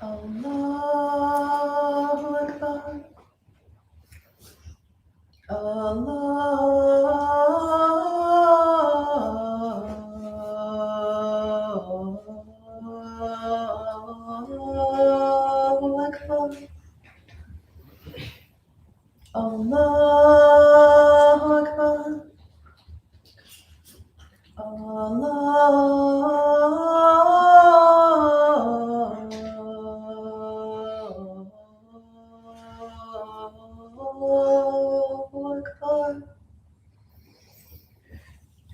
Allahu Akbar. Allahu Akbar. Allahu Akbar. Allahu Akbar.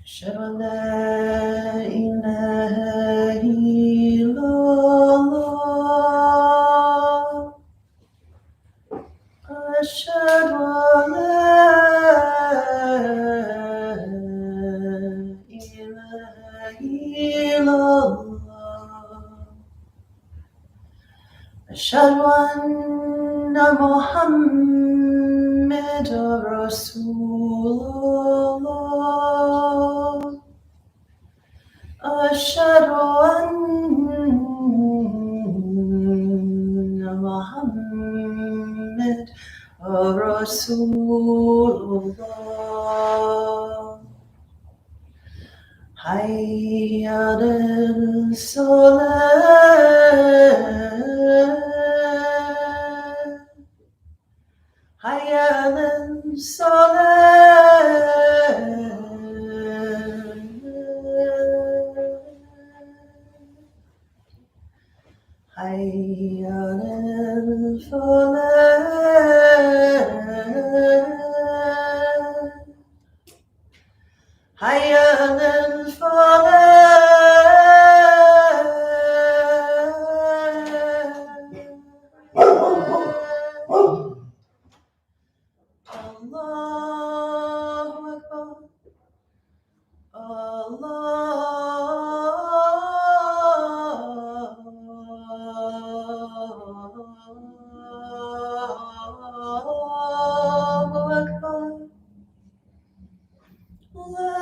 أشهد أن لا إله إلا الله. أشهد أن لا إله إلا الله. أشهد أن محمد رسول الله. أشهد أن محمد رسول الله. حي على الصلاة. حي على الصلاة. حي على الفلاح. حي على الفلاح. Allahu Akbar. Allahu Akbar. La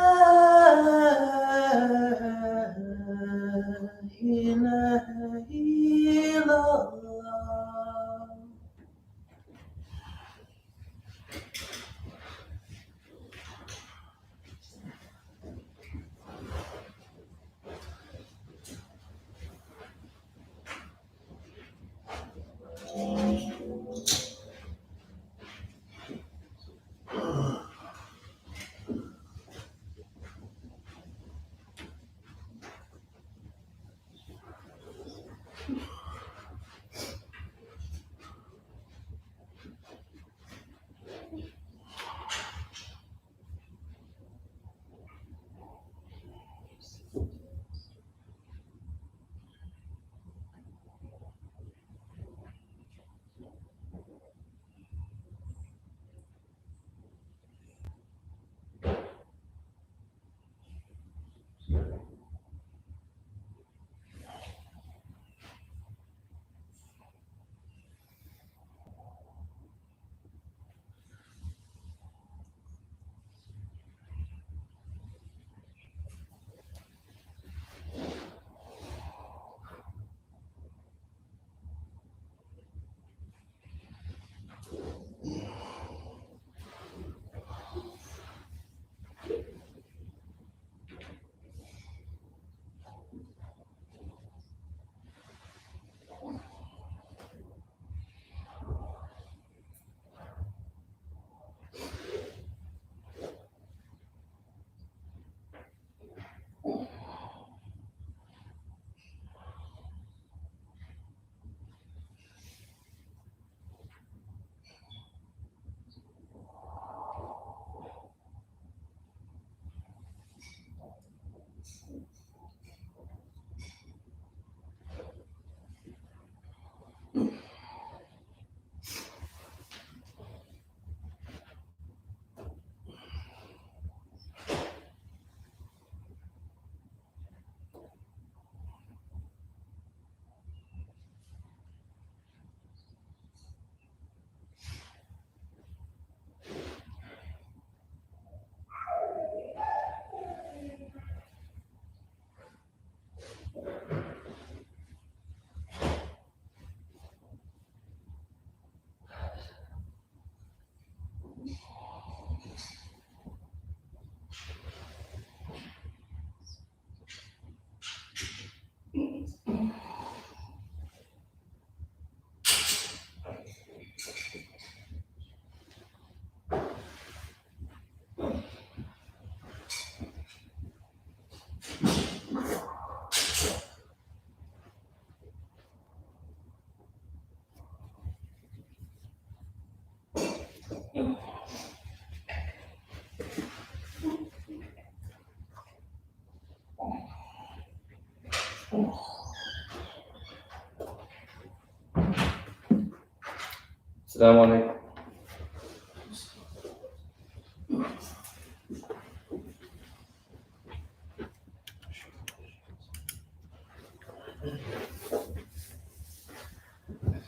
السلام عليكم.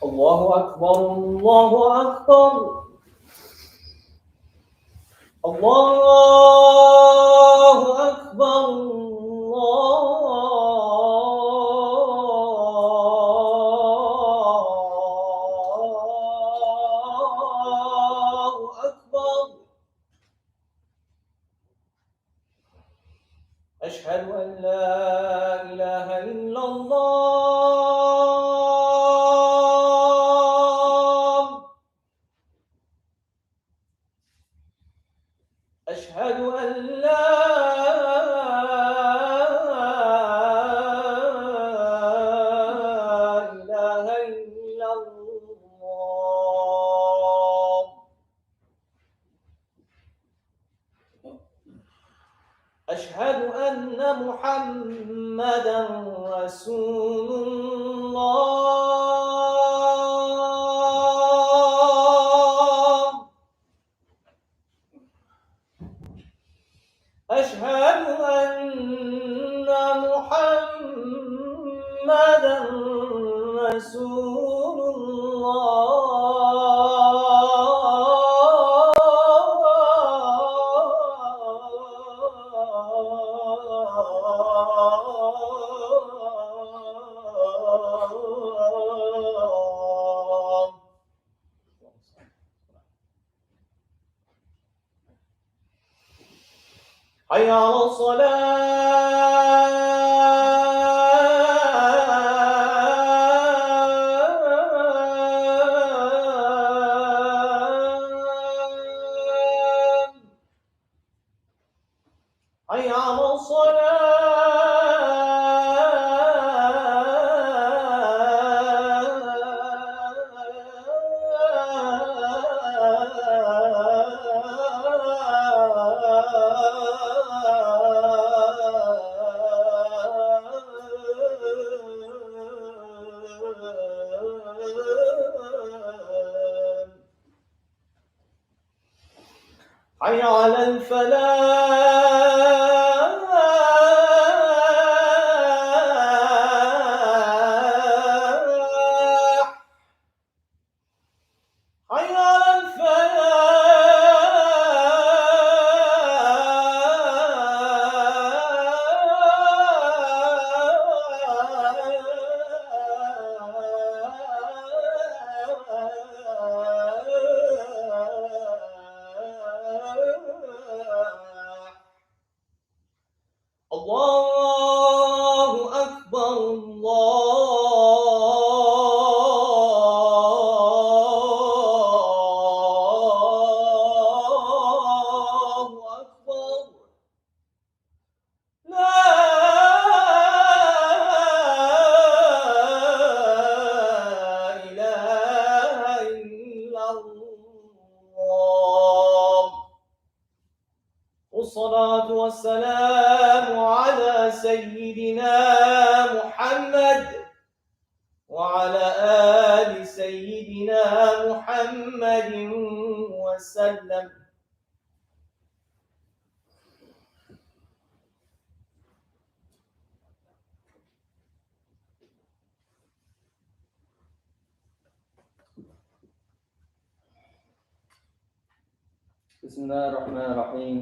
الله أكبر الله أكبر الله أكبر الله أكبر. أشهد أن لا إله إلا الله. أشهد أن لا إله إلا الله. أشهد أن محمدًا رسول الله. أشهد أن محمدًا رسول الله. حي على الصلاة. حي على الصلاة. حي على الفلاح. حي على الفلاح. الله أكبر الله أكبر. لا إله إلا الله. والصلاة والسلام على سيدنا محمد وعلى آل سيدنا محمد وسلم. بسم الله الرحمن الرحيم.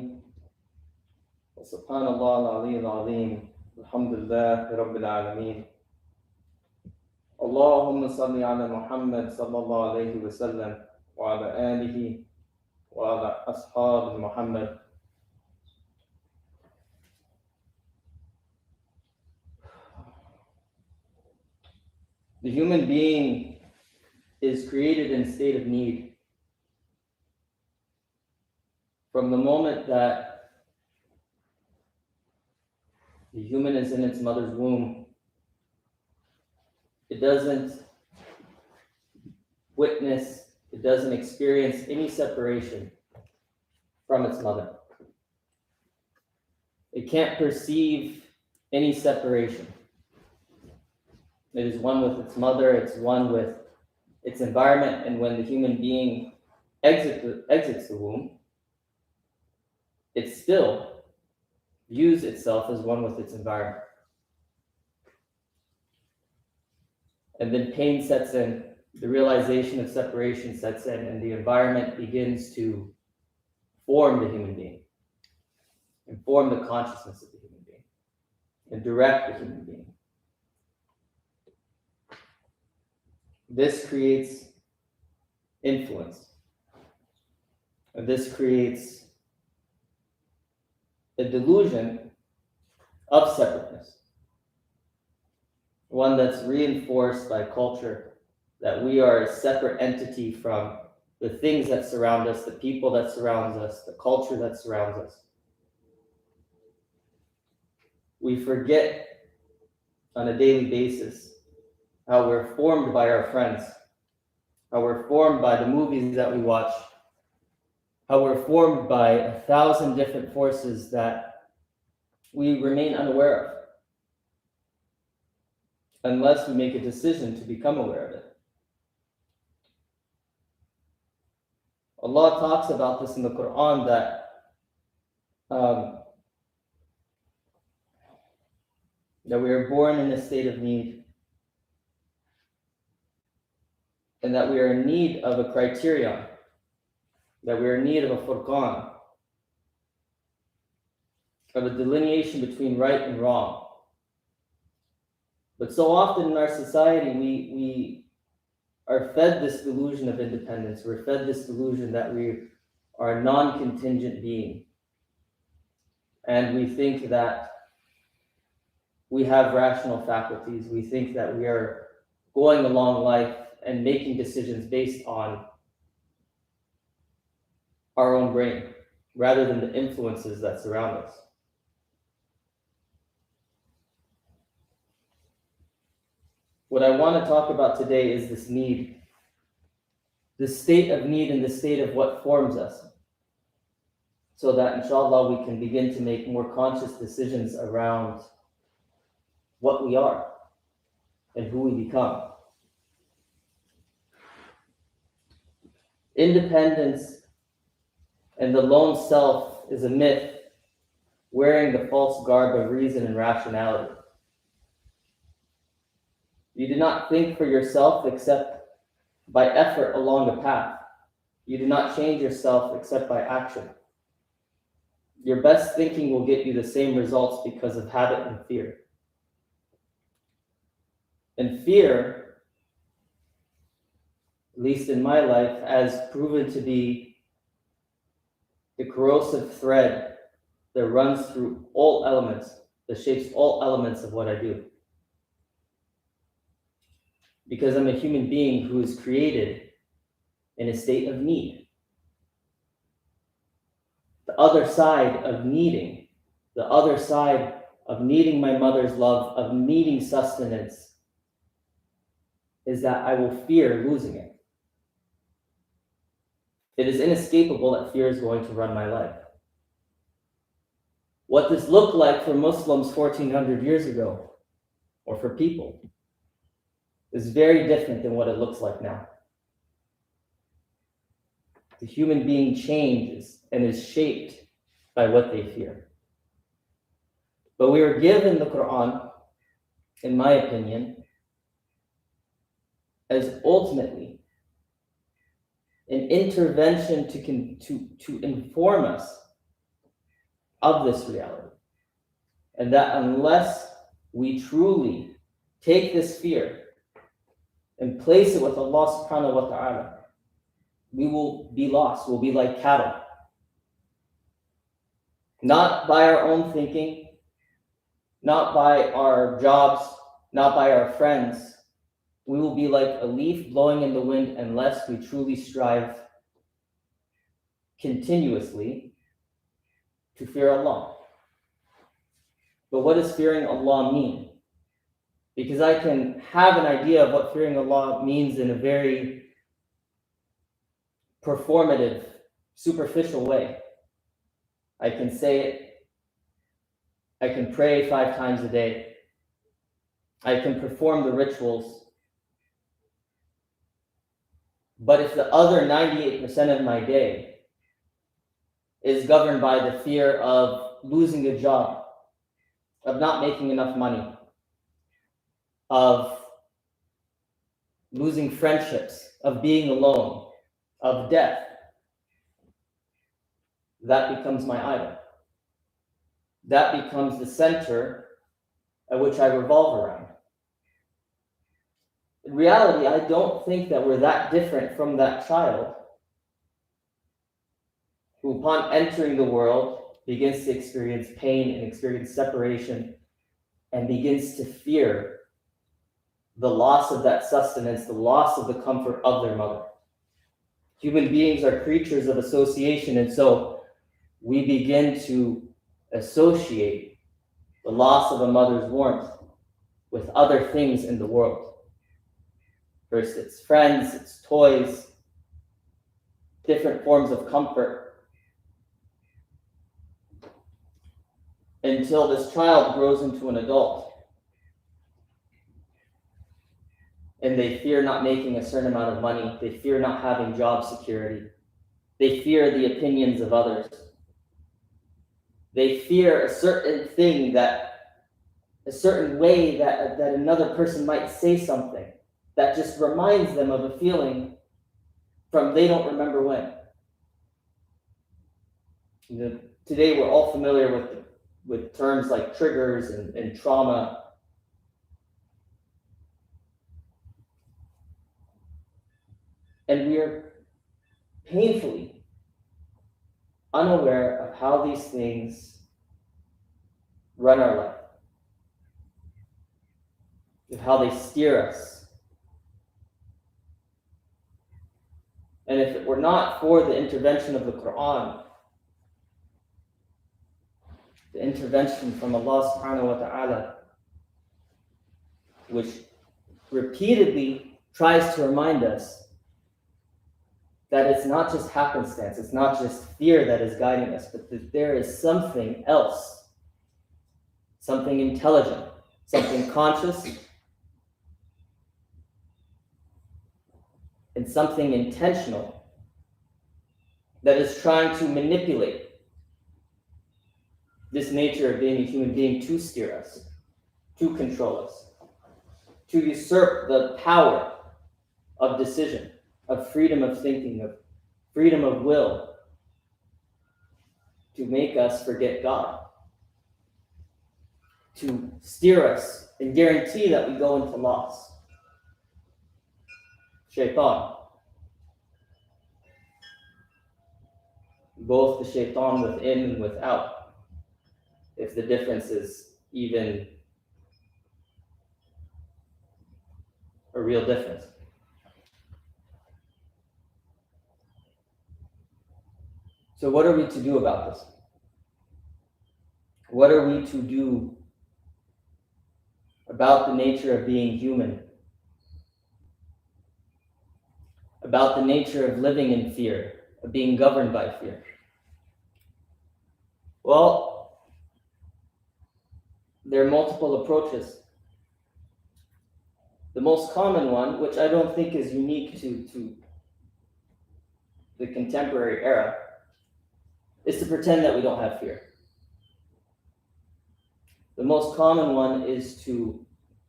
وسبحان الله العلي العظيم. الحمد لله رب العالمين. اللهم صل على محمد صلى الله عليه وسلم وعلى آله وعلى أصحاب محمد. The human being is created in a state of need. From the moment that the human is in its mother's womb, it doesn't witness, it doesn't experience any separation from its mother. It can't perceive any separation. It is one with its mother, it's one with its environment, and when the human being exits the womb, it still views itself as one with its environment. And then pain sets in, the realization of separation sets in, and the environment begins to form the human being, and form the consciousness of the human being, and direct the human being. This creates influence, and this creates a delusion of separateness, one that's reinforced by culture, that we are a separate entity from the things that surround us, the people that surround us, the culture that surrounds us. We forget on a daily basis how we're formed by our friends, how we're formed by the movies that we watch, how we're formed by 1,000 different forces that we remain unaware of, unless we make a decision to become aware of it. Allah talks about this in the Quran, that that we are born in a state of need, and that we are in need of a criterion, that we are in need of a furqan, of a delineation between right and wrong. But so often in our society, we are fed this delusion of independence. We're fed this delusion that we are a non-contingent being. And we think that we have rational faculties. We think that we are going along life and making decisions based on our own brain, rather than the influences that surround us. What I want to talk about today is this need, the state of need and the state of what forms us, so that inshallah we can begin to make more conscious decisions around what we are and who we become. Independence and the lone self is a myth wearing the false garb of reason and rationality. You do not think for yourself except by effort along a path. You do not change yourself except by action. Your best thinking will get you the same results because of habit and fear. And fear, at least in my life, has proven to be the corrosive thread that runs through all elements, that shapes all elements of what I do. Because I'm a human being who is created in a state of need. The other side of needing, the other side of needing my mother's love, of needing sustenance, is that I will fear losing it. It is inescapable that fear is going to run my life. What this looked like for Muslims 1,400 years ago, or for people, is very different than what it looks like now. The human being changes and is shaped by what they fear. But we were given the Quran, in my opinion, as ultimately an intervention to inform us of this reality. And that unless we truly take this fear and place it with Allah subhanahu wa ta'ala, we will be lost. We'll be like cattle. Not by our own thinking, not by our jobs, not by our friends. We will be like a leaf blowing in the wind unless we truly strive continuously to fear Allah. But what does fearing Allah mean? Because I can have an idea of what fearing Allah means in a very performative, superficial way. I can say it. I can pray 5 times a day. I can perform the rituals. But if the other 98% of my day is governed by the fear of losing a job, of not making enough money, of losing friendships, of being alone, of death, that becomes my idol. That becomes the center at which I revolve around. In reality, I don't think that we're that different from that child who, upon entering the world, begins to experience pain and experience separation and begins to fear the loss of that sustenance, the loss of the comfort of their mother. Human beings are creatures of association, and so we begin to associate the loss of a mother's warmth with other things in the world. First, it's friends, it's toys, different forms of comfort, until this child grows into an adult and they fear not making a certain amount of money, they fear not having job security, they fear the opinions of others, they fear a certain thing, that a certain way that another person might say something that just reminds them of a feeling from they don't remember when. Today we're all familiar with terms like triggers and trauma. And we are painfully unaware of how these things run our life, of how they steer us. And if it were not for the intervention of the Quran, the intervention from Allah subhanahu wa ta'ala, which repeatedly tries to remind us that it's not just happenstance, it's not just fear that is guiding us, but that there is something else, something intelligent, something conscious, and something intentional that is trying to manipulate this nature of being a human being to steer us, to control us, to usurp the power of decision, of freedom of thinking, of freedom of will, to make us forget God, to steer us and guarantee that we go into loss. Shaitan. Both the shaitan within and without, if the difference is even a real difference. So what are we to do about this? What are we to do about the nature of being human? About the nature of living in fear, of being governed by fear? Well, there are multiple approaches. The most common one, which I don't think is unique to the contemporary era, is to pretend that we don't have fear. The most common one is to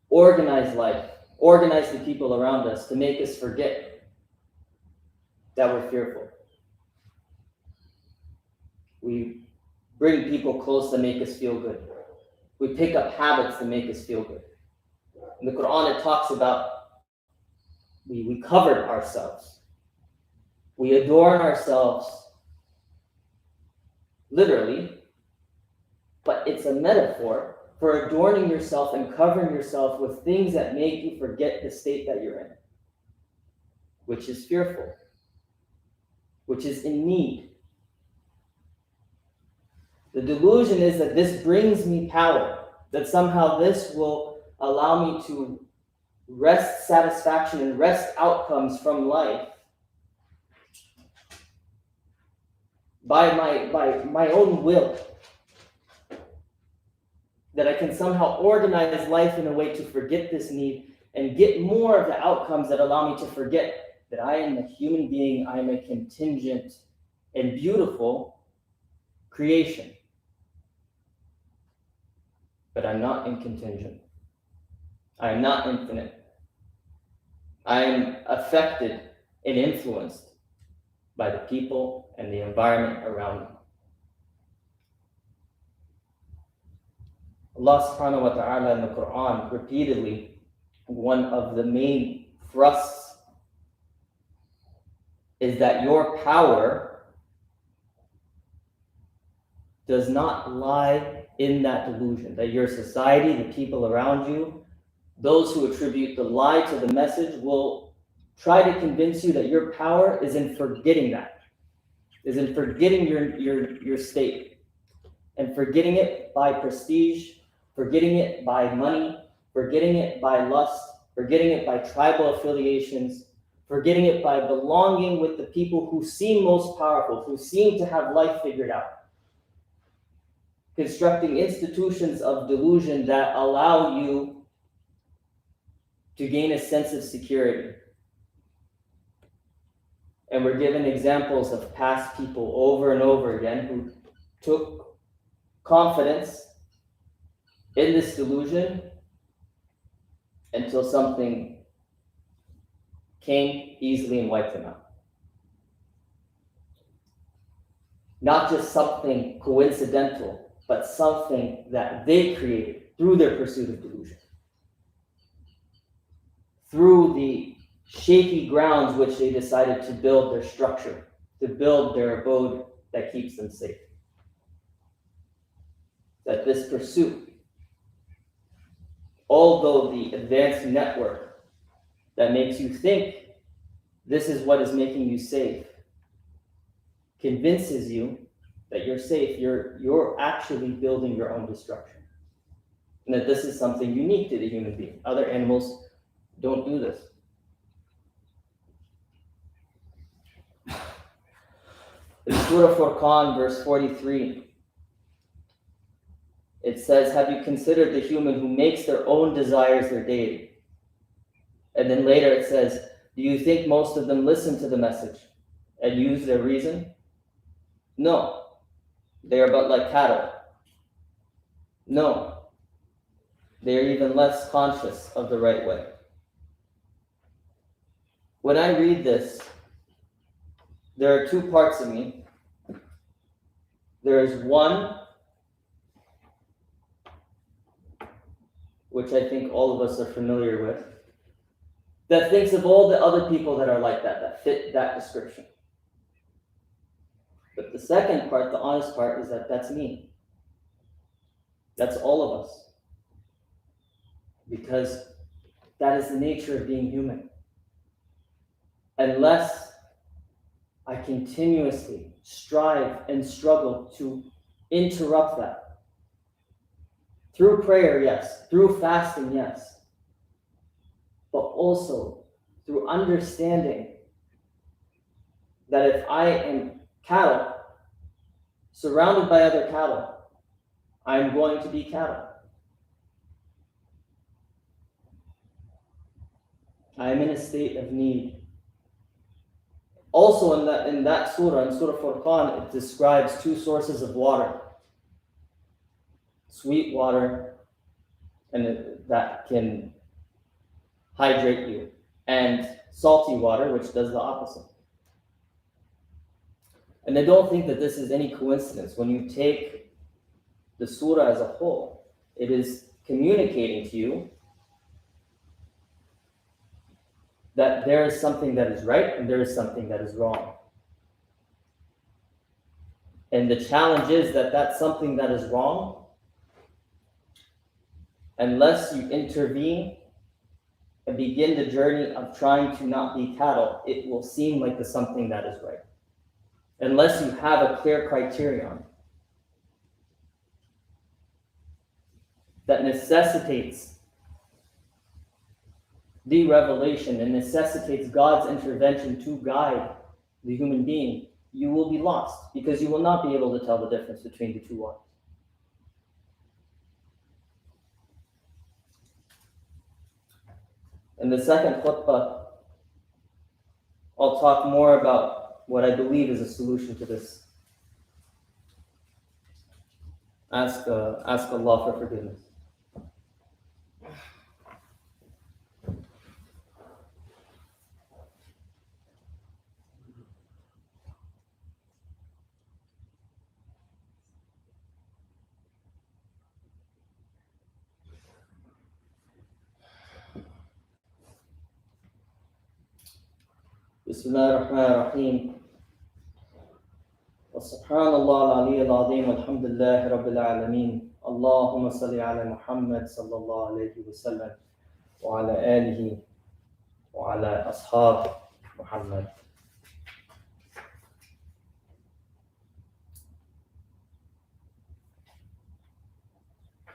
organize life, organize the people around us to make us forget that we're fearful. We bring people close to make us feel good. We pick up habits to make us feel good. In the Quran, it talks about we cover ourselves. We adorn ourselves literally, but it's a metaphor for adorning yourself and covering yourself with things that make you forget the state that you're in, which is fearful, which is in need. The delusion is that this brings me power, that somehow this will allow me to wrest satisfaction and wrest outcomes from life by my own will, that I can somehow organize life in a way to forget this need and get more of the outcomes that allow me to forget that I am a human being, I am a contingent and beautiful creation. But I'm not incontingent. I am not infinite. I am affected and influenced by the people and the environment around me. Allah subhanahu wa ta'ala in the Quran repeatedly, one of the main thrusts is that your power does not lie in that delusion, that your society, the people around you, those who attribute the lie to the message will try to convince you that your power is in forgetting that, is in forgetting your state, and forgetting it by prestige, forgetting it by money, forgetting it by lust, forgetting it by tribal affiliations, forgetting it by belonging with the people who seem most powerful, who seem to have life figured out. Constructing institutions of delusion that allow you to gain a sense of security. And we're given examples of past people over and over again who took confidence in this delusion until something came easily and wiped them out. Not just something coincidental, but something that they created through their pursuit of delusion. Through the shaky grounds which they decided to build their structure, to build their abode that keeps them safe. That this pursuit, although the advanced network that makes you think this is what is making you safe, convinces you that you're safe, you're actually building your own destruction. And that this is something unique to the human being. Other animals don't do this. In Surah Furqan, verse 43, it says, have you considered the human who makes their own desires their deity? And then later it says, do you think most of them listen to the message and use their reason? No. They are but like cattle. No. They are even less conscious of the right way. When I read this, there are two parts of me. There is one, which I think all of us are familiar with, that thinks of all the other people that are like that fit that description. But the second part, the honest part, is that that's me. That's all of us. Because that is the nature of being human. Unless I continuously strive and struggle to interrupt that. Through prayer, yes. Through fasting, yes. But also through understanding that if I am cattle, surrounded by other cattle, I am going to be cattle. I am in a state of need. Also in that surah, in Surah Furqan, it describes two sources of water. Sweet water, and that can hydrate you, and salty water, which does the opposite. And I don't think that this is any coincidence. When you take the surah as a whole, it is communicating to you that there is something that is right and there is something that is wrong. And the challenge is that something that is wrong, unless you intervene and begin the journey of trying to not be cattle, it will seem like the something that is right. Unless you have a clear criterion that necessitates the revelation and necessitates God's intervention to guide the human being, you will be lost because you will not be able to tell the difference between the two waters. In the second khutbah, I'll talk more about what I believe is a solution to this. Ask Allah for forgiveness. Bismillah ar-Rahman ar-Rahim. وسبحان الله العلي العظيم والحمد لله رب العالمين اللهم صل على محمد صلى الله عليه وسلم وعلى آله وعلى أصحاب محمد.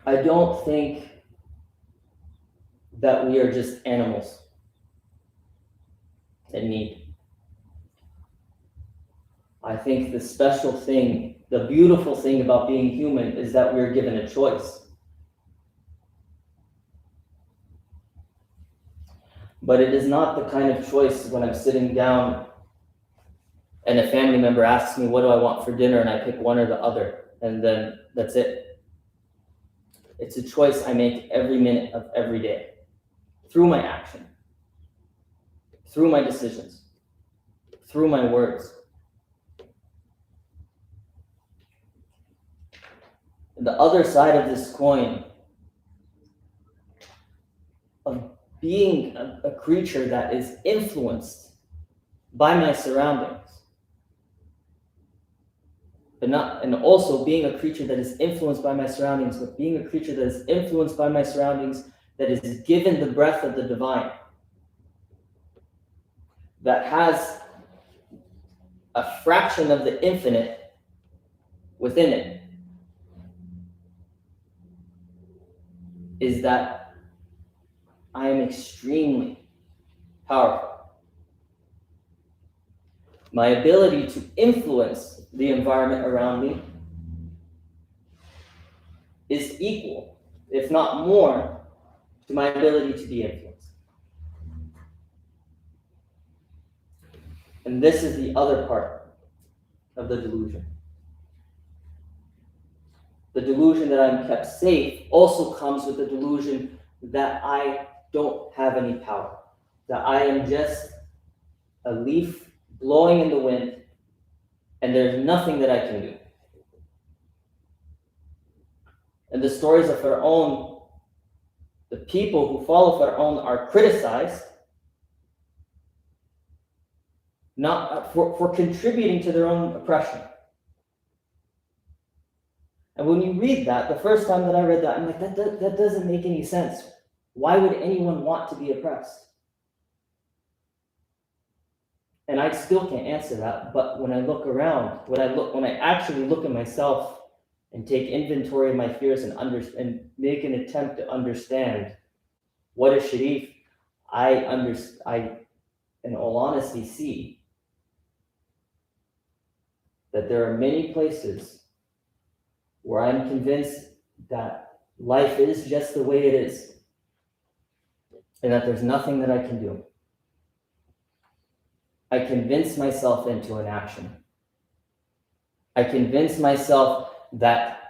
I don't think that we are just animals in need. I think the special thing, the beautiful thing about being human is that we're given a choice. But it is not the kind of choice when I'm sitting down and a family member asks me, what do I want for dinner? And I pick one or the other, and then that's it. It's a choice I make every minute of every day, through my action, through my decisions, through my words. The other side of this coin of being a creature that is influenced by my surroundings, and also being a creature that is influenced by my surroundings, but being a creature that is influenced by my surroundings, that is given the breath of the divine, that has a fraction of the infinite within it, is that I am extremely powerful. My ability to influence the environment around me is equal, if not more, to my ability to be influenced. And this is the other part of the delusion. The delusion that I'm kept safe also comes with the delusion that I don't have any power, that I am just a leaf blowing in the wind, and there's nothing that I can do. And the stories of Fir'aun, the people who follow Fir'aun are criticized not for contributing to their own oppression. And when you read that, the first time that I read that, I'm like, that doesn't make any sense. Why would anyone want to be oppressed? And I still can't answer that, but when I look around, when I actually look at myself and take inventory of my fears and make an attempt to understand what is Cherif, I, in all honesty, see that there are many places where I'm convinced that life is just the way it is, and that there's nothing that I can do. I convince myself into an action. I convince myself that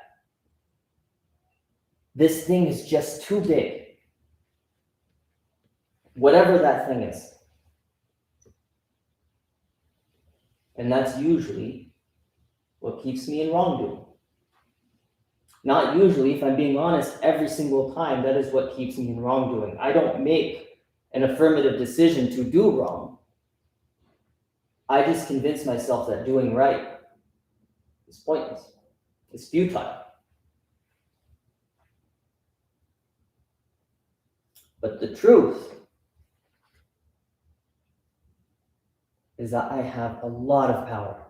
this thing is just too big, whatever that thing is. And that's usually what keeps me in wrongdoing. Not usually, if I'm being honest, every single time, that is what keeps me in wrongdoing. I don't make an affirmative decision to do wrong. I just convince myself that doing right is pointless. It's futile. But the truth is that I have a lot of power.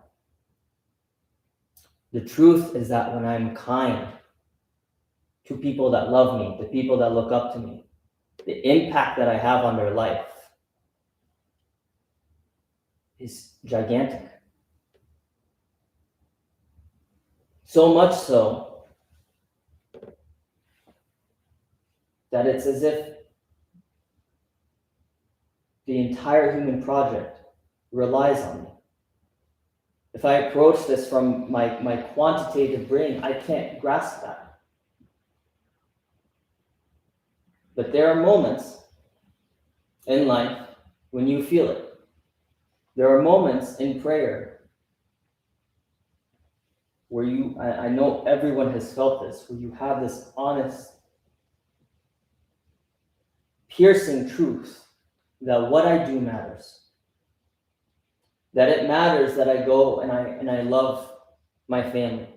The truth is that when I'm kind to people that love me, the people that look up to me, the impact that I have on their life is gigantic. So much so that it's as if the entire human project relies on me. If I approach this from my quantitative brain, I can't grasp that. But there are moments in life when you feel it. There are moments in prayer where I know everyone has felt this, where you have this honest, piercing truth that what I do matters. That it matters that I go and I love my family.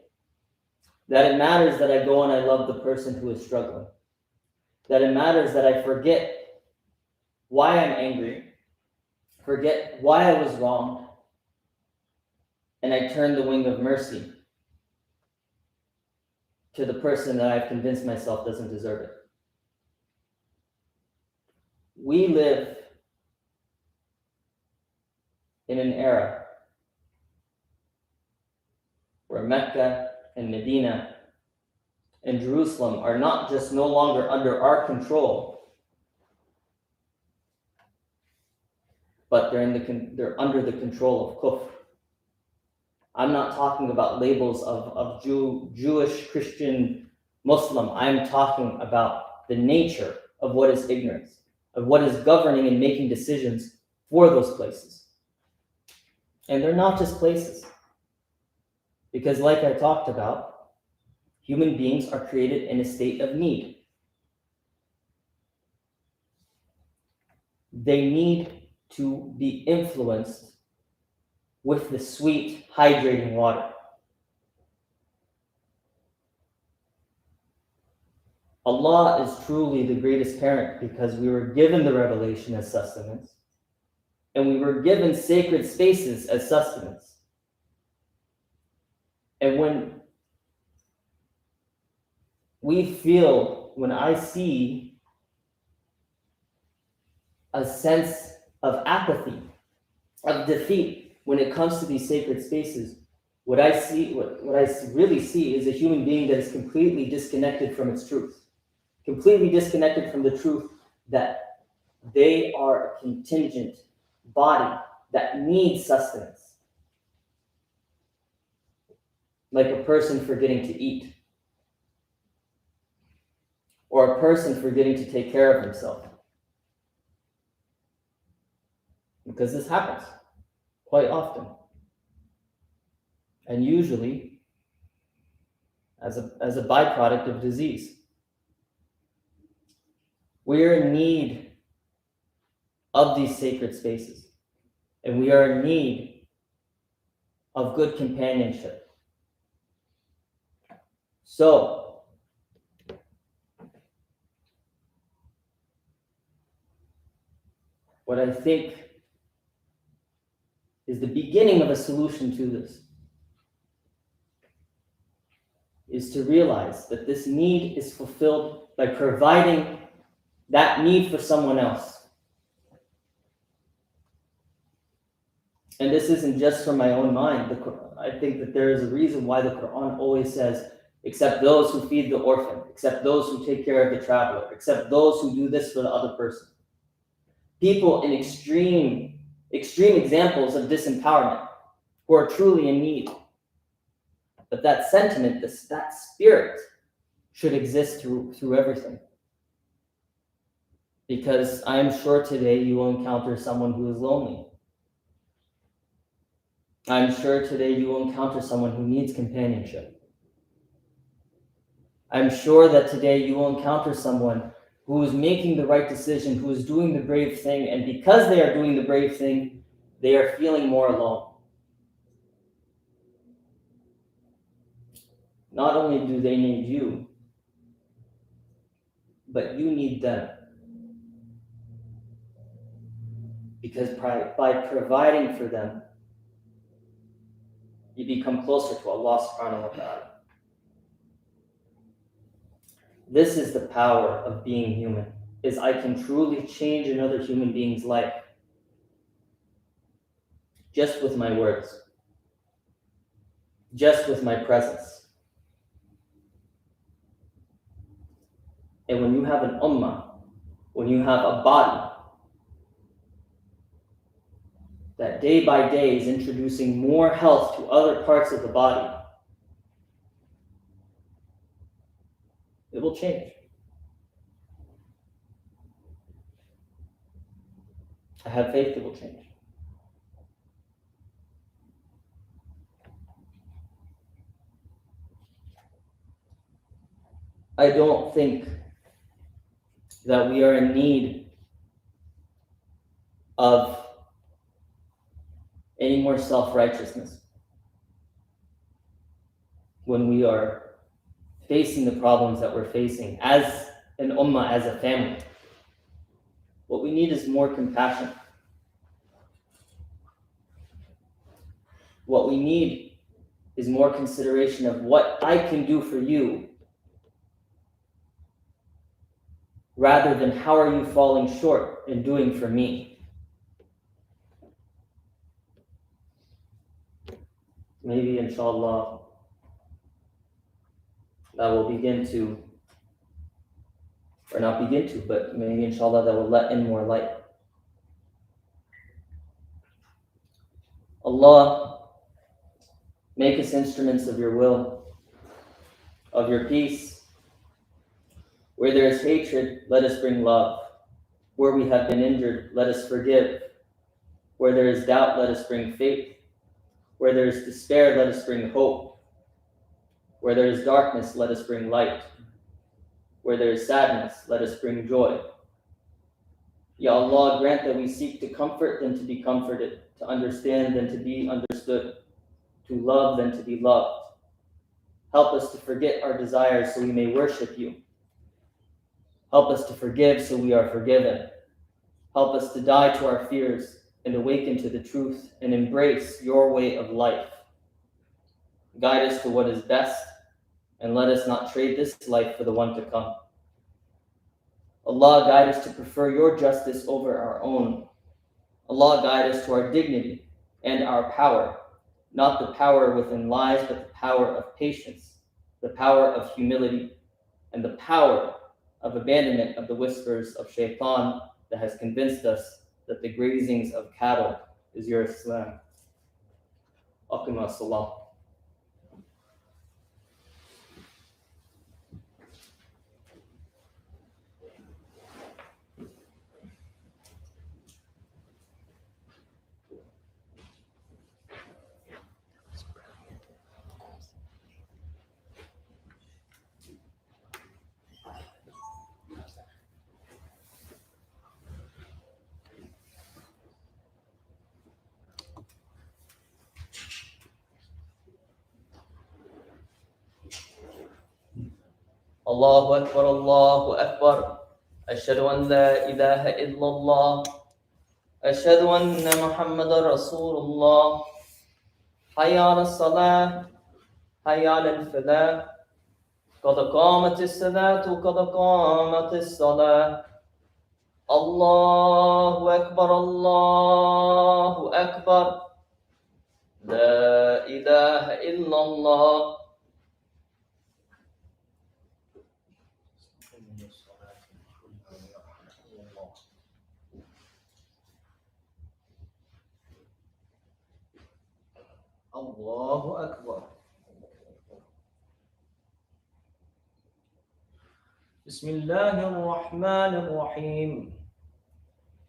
That it matters that I go and I love the person who is struggling. That it matters that I forget why I'm angry, forget why I was wrong, and I turn the wing of mercy to the person that I've convinced myself doesn't deserve it. We live in an era where Mecca and Medina and Jerusalem are not just no longer under our control, but they're under the control of kufr. I'm not talking about labels of Jewish, Christian, Muslim. I'm talking about the nature of what is ignorance, of what is governing and making decisions for those places. And they're not just places. Because like I talked about, human beings are created in a state of need. They need to be influenced with the sweet, hydrating water. Allah is truly the greatest parent because we were given the revelation as sustenance, and we were given sacred spaces as sustenance. And when I see a sense of apathy, of defeat when it comes to these sacred spaces, what I really see is a human being that is completely disconnected from its truth, completely disconnected from the truth that they are a contingent body that needs sustenance. Like a person forgetting to eat, or a person forgetting to take care of himself. Because this happens quite often. And usually as a byproduct of disease. We're in need of these sacred spaces, and we are in need of good companionship. So, what I think is the beginning of a solution to this is to realize that this need is fulfilled by providing that need for someone else. And this isn't just from my own mind. I think that there is a reason why the Quran always says, except those who feed the orphan, except those who take care of the traveler, except those who do this for the other person. People in extreme examples of disempowerment who are truly in need. But that sentiment, that spirit should exist through everything. Because I am sure today you will encounter someone who is lonely. I'm sure today you will encounter someone who needs companionship. I'm sure that today you will encounter someone who is making the right decision, who is doing the brave thing, and because they are doing the brave thing, they are feeling more alone. Not only do they need you, but you need them. Because by providing for them, you become closer to Allah subhanahu wa ta'ala. This is the power of being human, is I can truly change another human being's life just with my words, just with my presence. And when you have an ummah, when you have a body that day by day is introducing more health to other parts of the body, it will change. I have faith it will change. I don't think that we are in need of any more self-righteousness when we are facing the problems that we're facing as an ummah, as a family. What we need is more compassion. What we need is more consideration of what I can do for you, rather than how are you falling short in doing for me. Maybe, inshallah, that will begin to, or not begin to, but maybe, inshallah, that will let in more light. Allah, make us instruments of your will, of your peace. Where there is hatred, let us bring love. Where we have been injured, let us forgive. Where there is doubt, let us bring faith. Where there is despair, let us bring hope. Where there is darkness, let us bring light. Where there is sadness, let us bring joy. Ya Allah, grant that we seek to comfort than to be comforted, to understand than to be understood, to love than to be loved. Help us to forget our desires so we may worship you. Help us to forgive so we are forgiven. Help us to die to our fears and awaken to the truth and embrace your way of life. Guide us to what is best and let us not trade this life for the one to come. Allah, guide us to prefer your justice over our own. Allah, guide us to our dignity and our power, not the power within lies, but the power of patience, the power of humility, and the power of abandonment of the whispers of shaitan that has convinced us that the grazings of cattle is your Islam. Aqim as-salam. Allahu Akbar, Allahu Akbar. Ashhadu an la ilaha illallah. Ashhadu anna Muhammadan Rasulullah. Hayya ala salah, hayya ala falah. Qad qamat as-salatu, qad qamat as-salah. Allahu Akbar, Allahu Akbar. La ilaha illallah. Allahu Akbar. Bismillahir Rahmanir Rahim.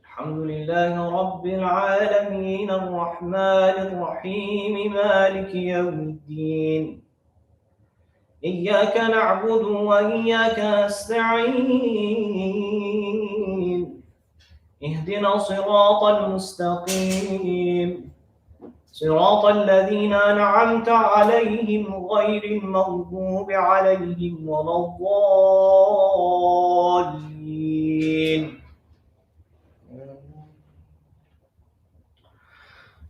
Alhamdulillahi Rabbil Alamin, Ar-Rahmanir Rahim, Maliki Yawmiddin. Iyyaka na'budu wa iyyaka nasta'in. Ihdina siratal mustaqim. صراط الذين أنعمت عليهم غير المغضوب عليهم ولا الضالين.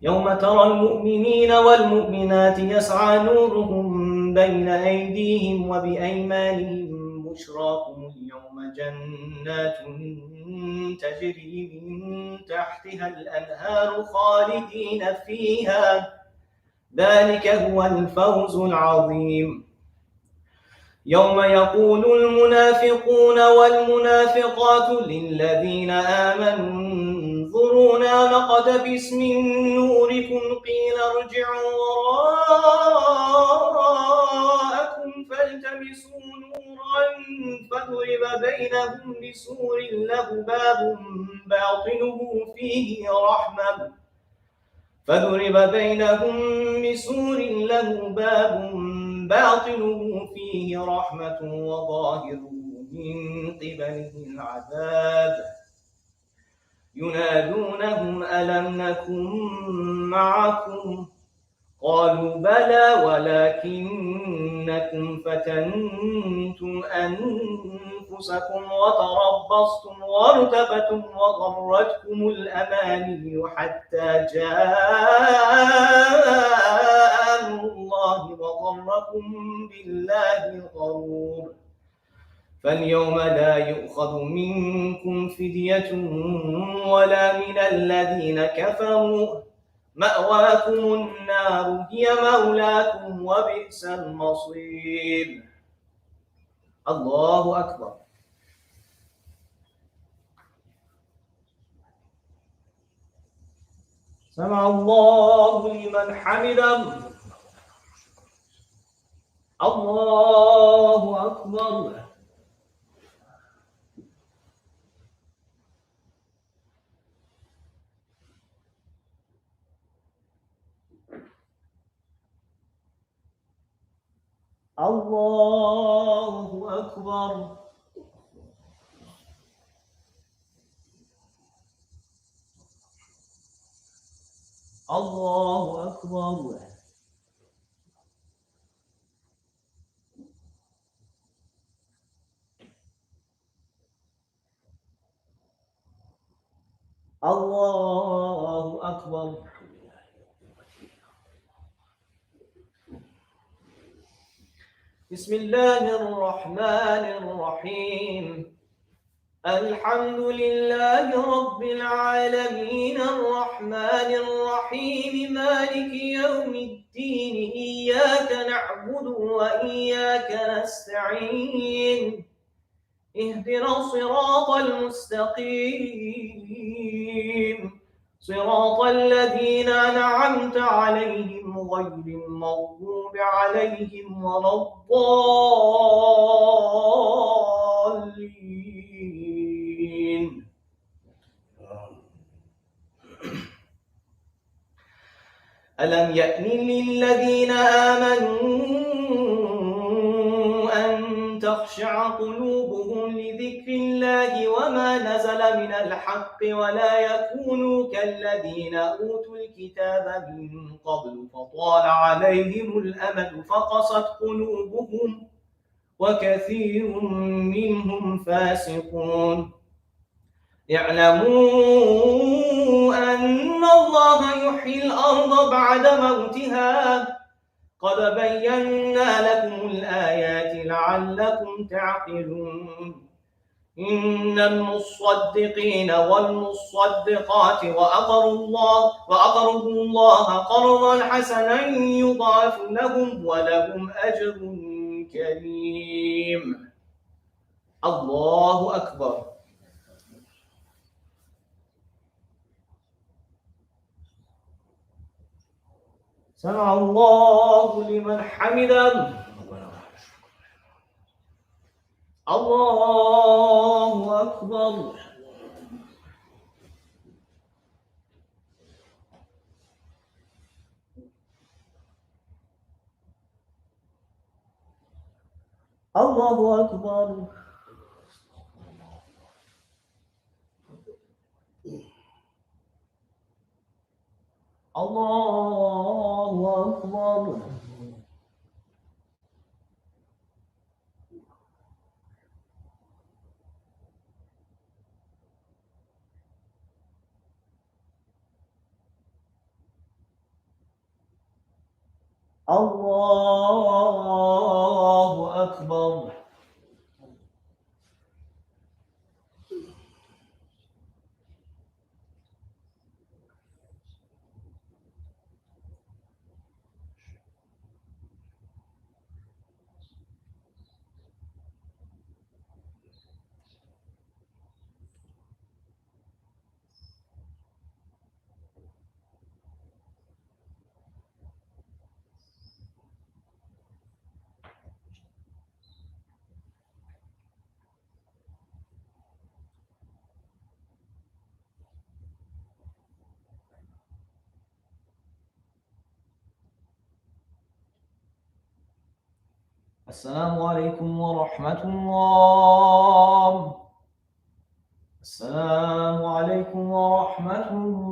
يوم ترى المؤمنين والمؤمنات يسعى نورهم بين أيديهم وبأيمانهم بشراكم اليوم جنات تجري من تحتها الأنهار خالدين فيها ذلك هو الفوز العظيم. يوم يقول المنافقون والمنافقات للذين آمنوا انظرونا نقتبس من نوركم قيل ارجعوا وراءكم فالتمسوا نورا فضرب بينهم بسور له باب باطنه فيه رحمة وظاهره من قبله العذاب ينادونهم ألم نكن معكم قالوا بلى ولكنكم فتنتم أنفسكم وتربصتم وارتبتم وغرتكم الأماني حتى جاء أمر الله وغركم بالله الغرور فاليوم لا يؤخذ منكم فدية ولا من الذين كفروا مأواكم النار هي مولاكم وبئس المصير. الله أكبر. سمع الله لمن حمده. الله أكبر. الله أكبر. الله أكبر. الله أكبر. بسم الله الرحمن الرحيم الحمد لله رب العالمين الرحمن الرحيم مالك يوم الدين إياك نعبد وإياك نستعين اهدنا الصراط المستقيم صراط الذين أنعمت عليهم غير المغضوب عليهم ولا الضالين. ألم يأن للذين آمنوا أن تخشع قلوبهم لذكر الله وما نزل من الحق ولا يكونوا كالذين أوتوا الكتاب من قبل فطال عليهم الأمد فقست قلوبهم وكثير منهم فاسقون. اعلموا أن الله يحيي الأرض بعد موتها قد بينا لكم الآيات لعلكم تعقلون إن المصدقين والمصدقات وأقرضوا الله قرضا حسنا يضاعف لهم ولهم أجر كريم. الله أكبر. سمع الله لمن حمده. الله أكبر. الله أكبر. الله أكبر. الله أكبر. السلام عليكم ورحمة الله. السلام عليكم ورحمة الله.